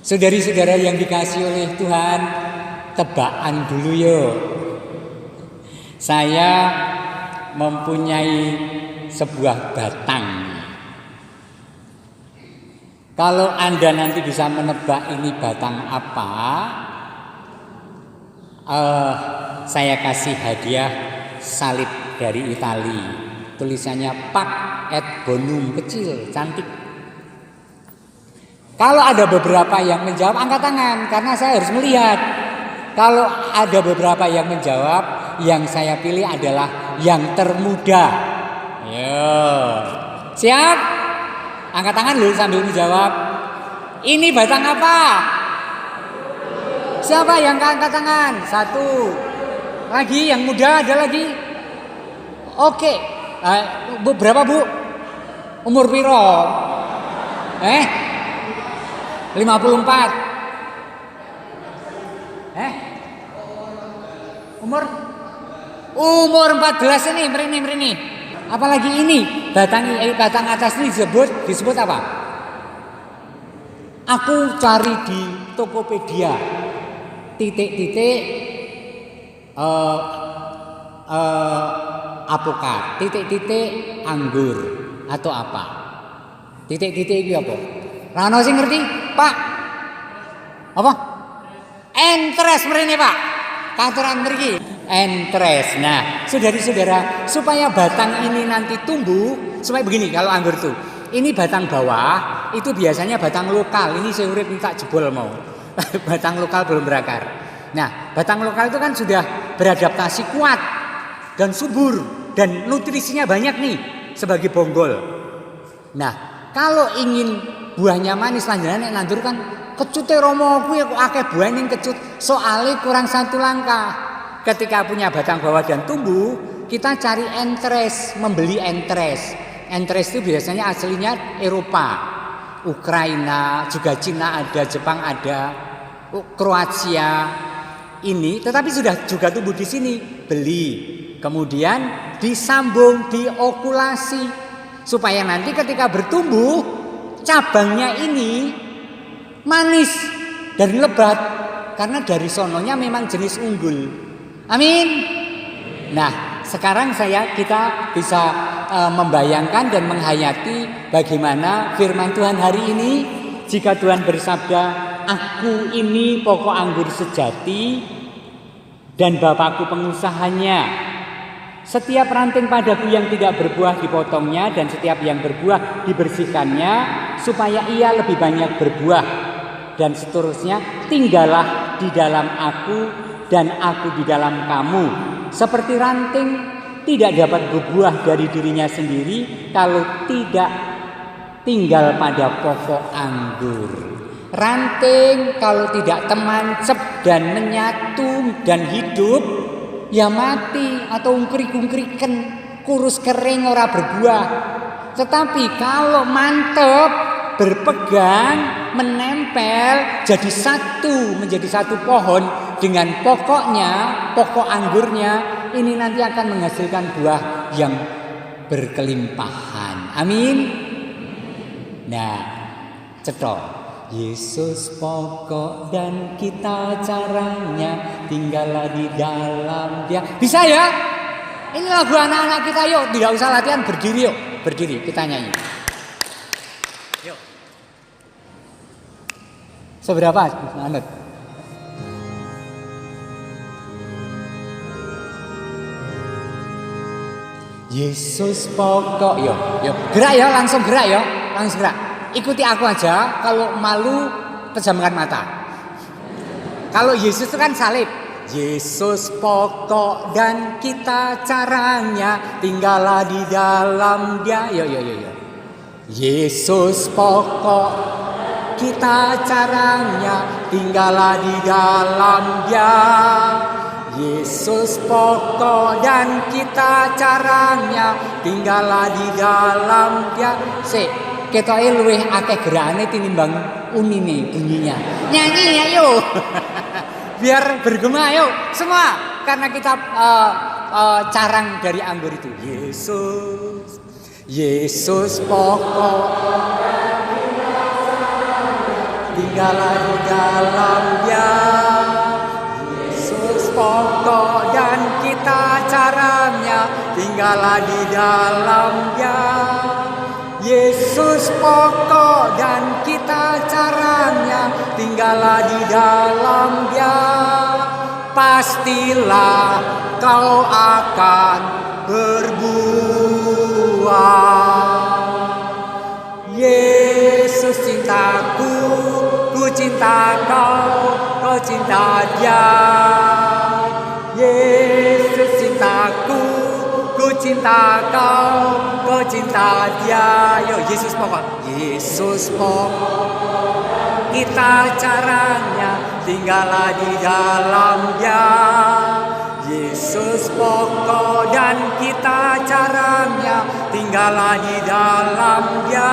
Saudari-saudara yang dikasihi oleh Tuhan, tebakan dulu yuk. Saya mempunyai sebuah batang. Kalau Anda nanti bisa menebak ini batang apa, saya kasih hadiah salib dari Itali. Tulisannya Pax et Bonum, kecil, cantik. Kalau ada beberapa yang menjawab, angkat tangan, karena saya harus melihat. Kalau ada beberapa yang menjawab, yang saya pilih adalah yang termuda. Yo, siap? Angkat tangan dulu sambil menjawab. Ini batang apa? Siapa yang angkat tangan? Satu. Lagi, yang muda ada lagi? Oke. Berapa bu? Umur piro? 54. Umur 14 ini, merini. Apalagi ini, batang atas ini disebut apa? Aku cari di Tokopedia. Titik-titik apokat, titik-titik anggur atau apa? Titik-titik itu apa? Rano sing ngerti, Pak? Apa? Entres mrene, Pak. Katuran mriki. Entres. Nah, saudari-saudara, supaya batang ini nanti tumbuh, supaya begini kalau anggur tuh. Ini batang bawah, itu biasanya batang lokal. Ini saya urip minta jebol mau. Batang lokal belum berakar. Nah, batang lokal itu kan sudah beradaptasi kuat dan subur dan nutrisinya banyak nih sebagai bonggol. Nah, kalau ingin buahnya manis lanjutannya nandur kan kecute romo kuwi kok akeh buah ning kecut, soalnya kurang satu langkah. Ketika punya batang bawah dan tumbuh, kita cari entres, membeli entres. Entres itu biasanya aslinya Eropa, Ukraina, juga Cina ada, Jepang ada, Kroasia ini, tetapi sudah juga tumbuh di sini. Beli, kemudian disambung, diokulasi, supaya nanti ketika bertumbuh cabangnya ini manis dan lebat, karena dari sononya memang jenis unggul. Amin. Nah, sekarang kita bisa membayangkan dan menghayati bagaimana firman Tuhan hari ini. Jika Tuhan bersabda, aku ini pokok anggur sejati dan Bapakku pengusahanya. Setiap ranting padaku yang tidak berbuah dipotongnya, dan setiap yang berbuah dibersihkannya, supaya ia lebih banyak berbuah. Dan seterusnya, tinggallah di dalam aku dan aku di dalam kamu. Seperti ranting tidak dapat berbuah dari dirinya sendiri kalau tidak tinggal pada pokok anggur. Ranting kalau tidak temancep dan menyatu dan hidup, ya mati atau ungkrik-ungkriken, kurus kering ora berbuah. Tetapi kalau mantep, berpegang, menempel, jadi satu, menjadi satu pohon dengan pokoknya, pokok anggurnya, ini nanti akan menghasilkan buah yang berkelimpahan. Amin. Nah, cetok. Yesus pokok dan kita caranya, tinggallah di dalam Dia. Bisa ya? Ini lagu anak-anak kita, yuk. Tidak usah latihan, berdiri yuk. Berdiri, kita nyanyi. Yuk. Seberapa, Anut? Yesus pokok, yuk. Gerak ya, langsung gerak ya, langsung gerak. Ikuti aku aja, kalau malu pejamkan mata. Kalau Yesus itu kan salib. Yesus pokok dan kita caranya, tinggallah di dalam Dia. Yo. Yesus pokok, kita caranya, tinggallah di dalam Dia. Yesus pokok dan kita caranya, tinggallah di dalam Dia. Ketoke luwih akeh gerakane tinimbang unine bunyinya. Nyanyi ayo. Biar bergema ayo semua, karena kita carang dari anggur itu. Yesus pokok tinggallah di dalamnya. Yesus pokok dan kita caranya, tinggallah di dalamnya. Yesus pokok dan kita caranya, tinggallah di dalamnya. Pastilah kau akan berbuah. Yesus cintaku, ku cinta kau, kau cinta dia. Yesus cintaku, ku cinta kau, kau cinta dia. Yo, Yesus pokok. Yesus pokok, kita caranya, tinggallah di dalamnya. Yesus pokok dan kita caranya, tinggallah di dalamnya.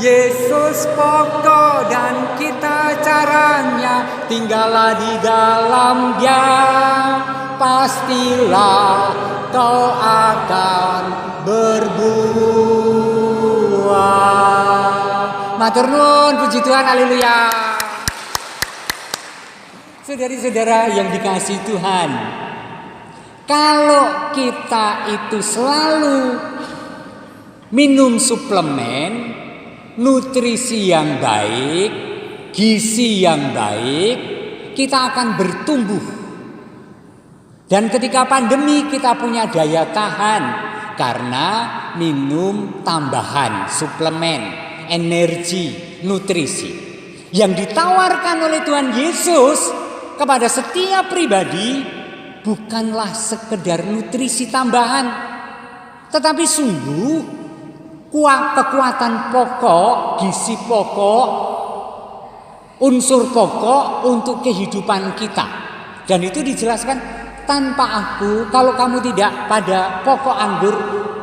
Yesus pokok dan kita caranya, tinggallah di dalamnya. Pastilah kau akan berbuah. Matur nuwun, puji Tuhan, haleluya. Saudari-saudara yang dikasihi Tuhan, kalau kita itu selalu minum suplemen, nutrisi yang baik, gizi yang baik, kita akan bertumbuh. Dan ketika pandemi kita punya daya tahan karena minum tambahan, suplemen, energi, nutrisi yang ditawarkan oleh Tuhan Yesus kepada setiap pribadi bukanlah sekedar nutrisi tambahan, tetapi sungguh kekuatan pokok, gizi pokok, unsur pokok untuk kehidupan kita. Dan itu dijelaskan, tanpa aku, kalau kamu tidak pada pokok anggur,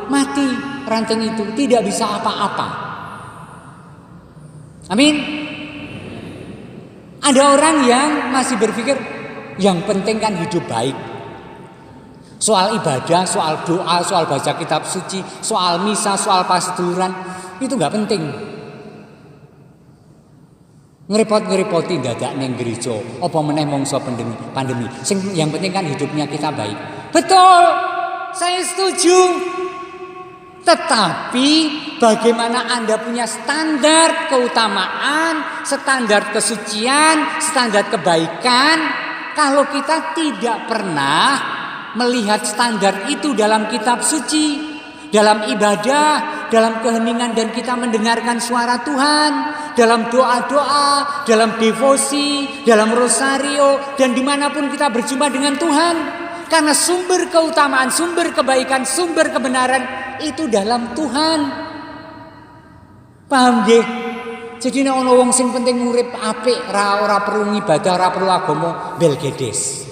mati ranting itu, tidak bisa apa-apa. Amin. Ada orang yang masih berpikir yang penting kan hidup baik. Soal ibadah, soal doa, soal baca kitab suci, soal misa, soal pasturan, itu gak penting. Ngerepot-ngerepoti dadak ning gereja, apa meneh mangsa pandemi. Yang penting kan hidupnya kita baik. Betul, saya setuju. Tetapi bagaimana Anda punya standar keutamaan, standar kesucian, standar kebaikan, kalau kita tidak pernah melihat standar itu dalam kitab suci, dalam ibadah, dalam keheningan dan kita mendengarkan suara Tuhan, dalam doa-doa, dalam devosi, dalam rosario, dan dimanapun kita berjumpa dengan Tuhan. Karena sumber keutamaan, sumber kebaikan, sumber kebenaran itu dalam Tuhan. Paham nggih? Jadi nek ana wong sing penting urip apik, ora perlu ibadah, ora perlu agama, belgedes.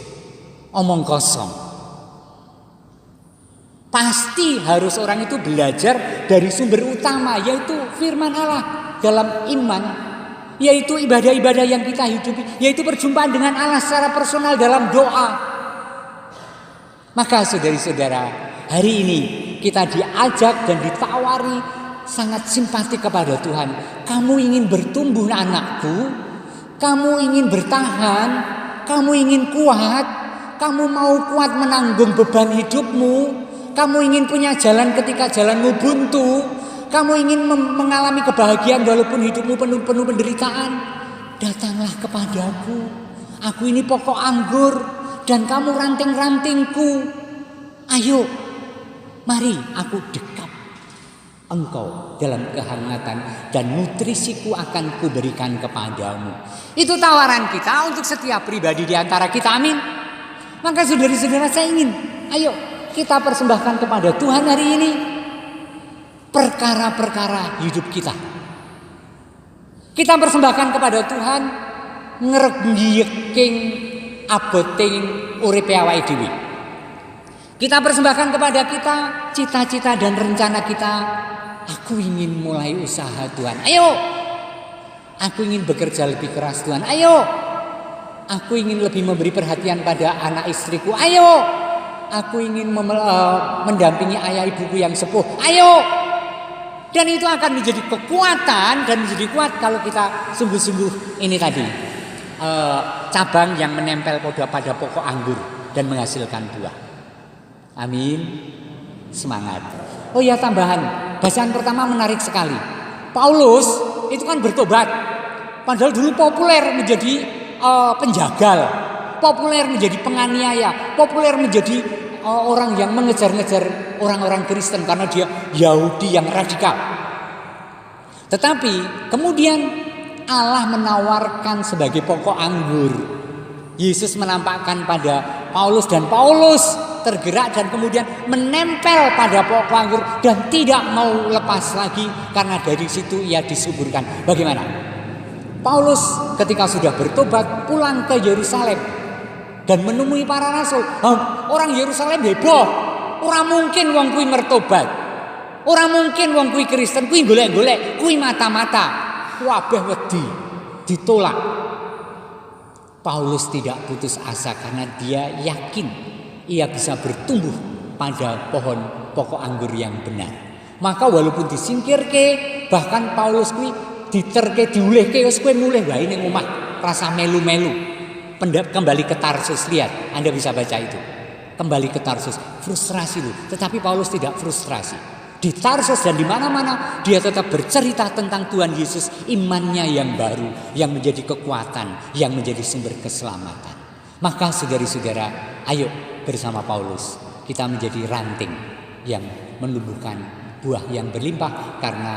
Omong kosong. Pasti harus orang itu belajar dari sumber utama, yaitu firman Allah dalam iman, yaitu ibadah-ibadah yang kita hidupi, yaitu perjumpaan dengan Allah secara personal dalam doa. Maka saudari-saudara, hari ini kita diajak dan ditawari sangat simpati kepada Tuhan. Kamu ingin bertumbuh anakku, kamu ingin bertahan, kamu ingin kuat, kamu mau kuat menanggung beban hidupmu, kamu ingin punya jalan ketika jalanmu buntu, kamu ingin mengalami kebahagiaan walaupun hidupmu penuh penderitaan, datanglah kepadaku. Aku ini pokok anggur dan kamu ranting-rantingku. Ayo, mari aku dekat engkau dalam kehangatan dan nutrisiku akan kuberikan kepadamu. Itu tawaran kita untuk setiap pribadi di antara kita, amin. Maka saudara-saudara, saya ingin, ayo kita persembahkan kepada Tuhan hari ini perkara-perkara hidup kita. Kita persembahkan kepada Tuhan ngregyeking aboting uripe awake dhewe. Kita persembahkan kepada kita cita-cita dan rencana kita. Aku ingin mulai usaha Tuhan. Ayo. Aku ingin bekerja lebih keras Tuhan. Ayo. Aku ingin lebih memberi perhatian pada anak istriku. Ayo. Aku ingin mendampingi ayah ibuku yang sepuh. Ayo. Dan itu akan menjadi kekuatan dan menjadi kuat kalau kita sungguh-sungguh ini tadi cabang yang menempel pada pokok anggur dan menghasilkan buah. Amin. Semangat. Oh ya, tambahan. Bacaan pertama menarik sekali. Paulus itu kan bertobat. Padahal dulu populer menjadi penjagal, populer menjadi penganiaya, populer menjadi orang yang mengejar-ngejar orang-orang Kristen karena dia Yahudi yang radikal. Tetapi kemudian Allah menawarkan sebagai pokok anggur. Yesus menampakkan pada Paulus dan Paulus tergerak dan kemudian menempel pada pokok anggur dan tidak mau lepas lagi karena dari situ ia disuburkan. Bagaimana? Paulus ketika sudah bertobat pulang ke Yerusalem dan menemui para rasul. Orang Yerusalem heboh. Ora mungkin wong kuwi mertobat. Ora mungkin wong kuwi Kristen, kuwi golek-golek, kuwi mata-mata. Wabeh wedi, ditolak. Paulus tidak putus asa karena dia yakin ia bisa bertumbuh pada pohon pokok anggur yang benar. Maka walaupun disingkirke, bahkan Paulus kuwi diterke diulihke wis kowe mulih wae ning omah, rasa melu-melu. Kembali ke Tarsus, lihat, Anda bisa baca itu. Kembali ke Tarsus, frustrasi loh. Tetapi Paulus tidak frustrasi. Di Tarsus dan di mana-mana dia tetap bercerita tentang Tuhan Yesus, imannya yang baru, yang menjadi kekuatan, yang menjadi sumber keselamatan. Maka saudara-saudara, ayo bersama Paulus kita menjadi ranting yang menumbuhkan buah yang berlimpah karena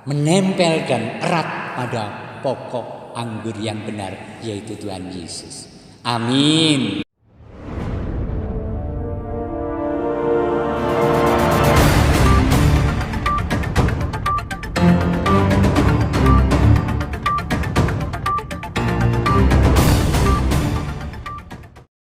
menempel dan erat pada pokok anggur yang benar, yaitu Tuhan Yesus. Amin.